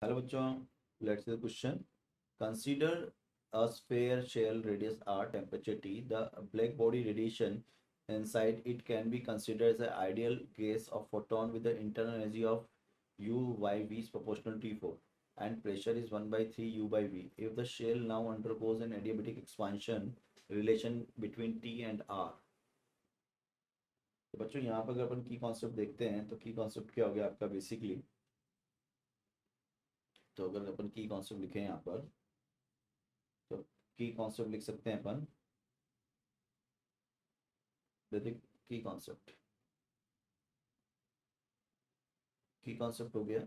Hello बच्चों, let's see the question. Consider a sphere shell radius r, temperature T. The black body radiation inside it can be considered as an ideal case of photon with the internal energy of u by v is proportional to T4 and pressure is 1 by 3 u by v. If the shell now undergoes an adiabatic expansion, relation between T and R. तो बच्चों यहाँ पर अगर अपन की concept देखते हैं तो की कॉन्सेप्ट क्या हो गया आपका बेसिकली. तो अगर अपन की कॉन्सेप्ट लिखें यहाँ पर तो की कॉन्सेप्ट लिख सकते हैं अपन. बेसिक की कॉन्सेप्ट हो गया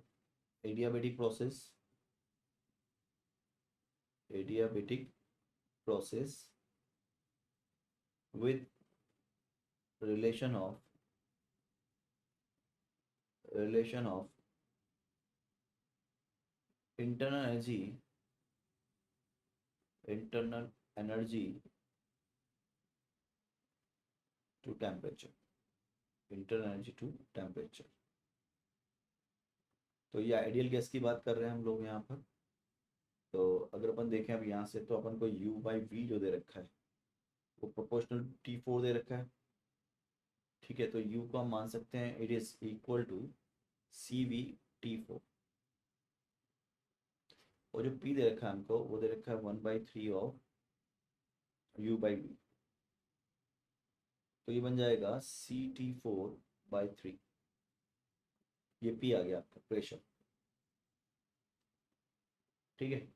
adiabatic process. Adiabatic process with relation of internal energy to temperature. तो ये आइडियल गैस की बात कर रहे हैं हम लोग यहाँ पर. तो अगर अपन देखें अब यहाँ से तो अपन को u बाई वी जो दे रखा है वो प्रोपोर्शनल T4 दे रखा है. ठीक है, तो u को हम मान सकते हैं it is equal to C V T4 और जो p दे रखा है हमको वो दे रखा है 1/3 ऑफ u बाई वी. तो ये बन जाएगा Ct4/3. ये p आ गया आपका प्रेशर. ठीक है,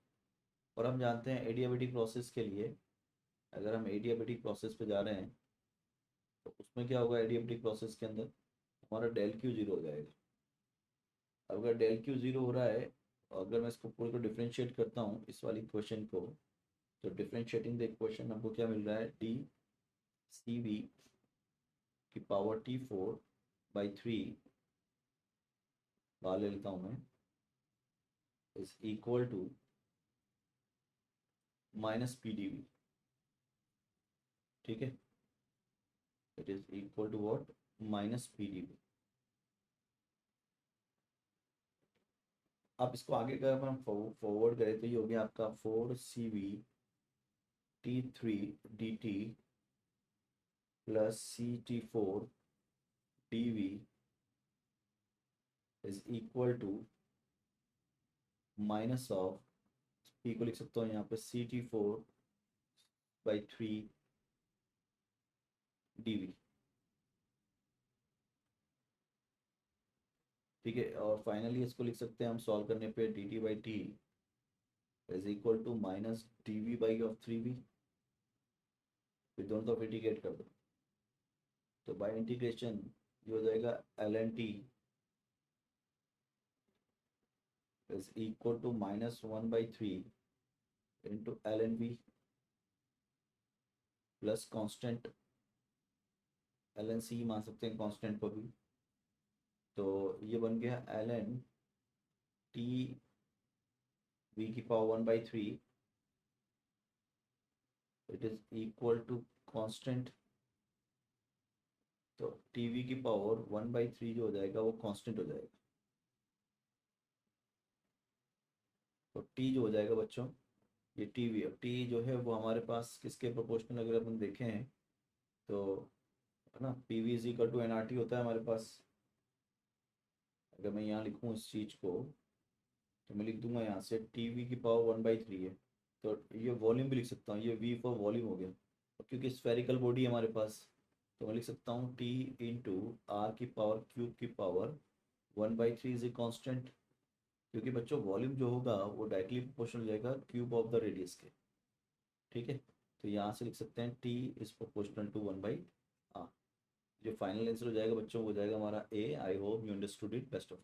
और हम जानते हैं एडियाबेटिक प्रोसेस के लिए अगर हम एडियाबेटिक प्रोसेस पे जा रहे हैं तो उसमें क्या होगा. एडियाबेटिक प्रोसेस के अंदर हमारा डेल क्यू जीरो हो जाएगा. अब अगर डेल क्यू जीरो हो रहा है और अगर मैं इसको पूरे को डिफ्रेंशिएट करता हूँ इस वाली क्वेश्चन को तो डिफ्रेंशिएटिंग द इक्वेशन हमको क्या मिल रहा है. डी सी वी की पावर T4/3 बाहर ले लेता हूँ मैं is equal to minus P D V. ठीक है, it is equal to what minus P D V. आप इसको आगे अगर हम फॉरवर्ड करें तो ये हो गया आपका 4 CV T3 dt plus CT4 dV is equal to minus of P को लिख सकता हूँ यहाँ पे CT4/3 dV. ठीक है, और फाइनली इसको लिख सकते हैं हम सॉल्व करने पे dt/t is equal to minus dV/3V. फिर दोनों तरफ इंटीग्रेट कर दो तो बाय इंटीग्रेशन ये हो जाएगा ln t is equal to minus 1/3 into ln v plus constant ln c मान सकते हैं कांस्टेंट को भी. तो ये बन गया ln t v की power 1/3 it is equal to constant. तो टीवी की पावर 1/3 जो हो जाएगा वो कांस्टेंट हो जाएगा. तो टी जो हो जाएगा बच्चों ये टीवी अब टी जो है वो हमारे पास किसके प्रोपोर्शनल अगर अपन देखें तो है ना P V is equal to N R T होता है हमारे पास. अगर मैं यहाँ लिखूँ इस चीज़ को तो मैं लिख दूंगा यहाँ से टीवी की पावर 1/3 है. तो ये वॉल्यूम भी लिख सकता हूँ. ये वी फॉर वॉल्यूम हो गया और क्योंकि स्फेरिकल बॉडी है हमारे पास तो मैं लिख सकता हूँ टी इंटू आर की पावर क्यूब की पावर 1/3 इज ए कॉन्स्टेंट. क्योंकि बच्चों वॉल्यूम जो होगा वो डायरेक्टली प्रोपोर्शनल हो जाएगा क्यूब ऑफ द रेडियस के. ठीक है, तो यहाँ से लिख सकते हैं T is proportional to 1/r. जो फाइनल आंसर हो जाएगा बच्चों वो हो जाएगा हमारा A. I hope you understood it. Best of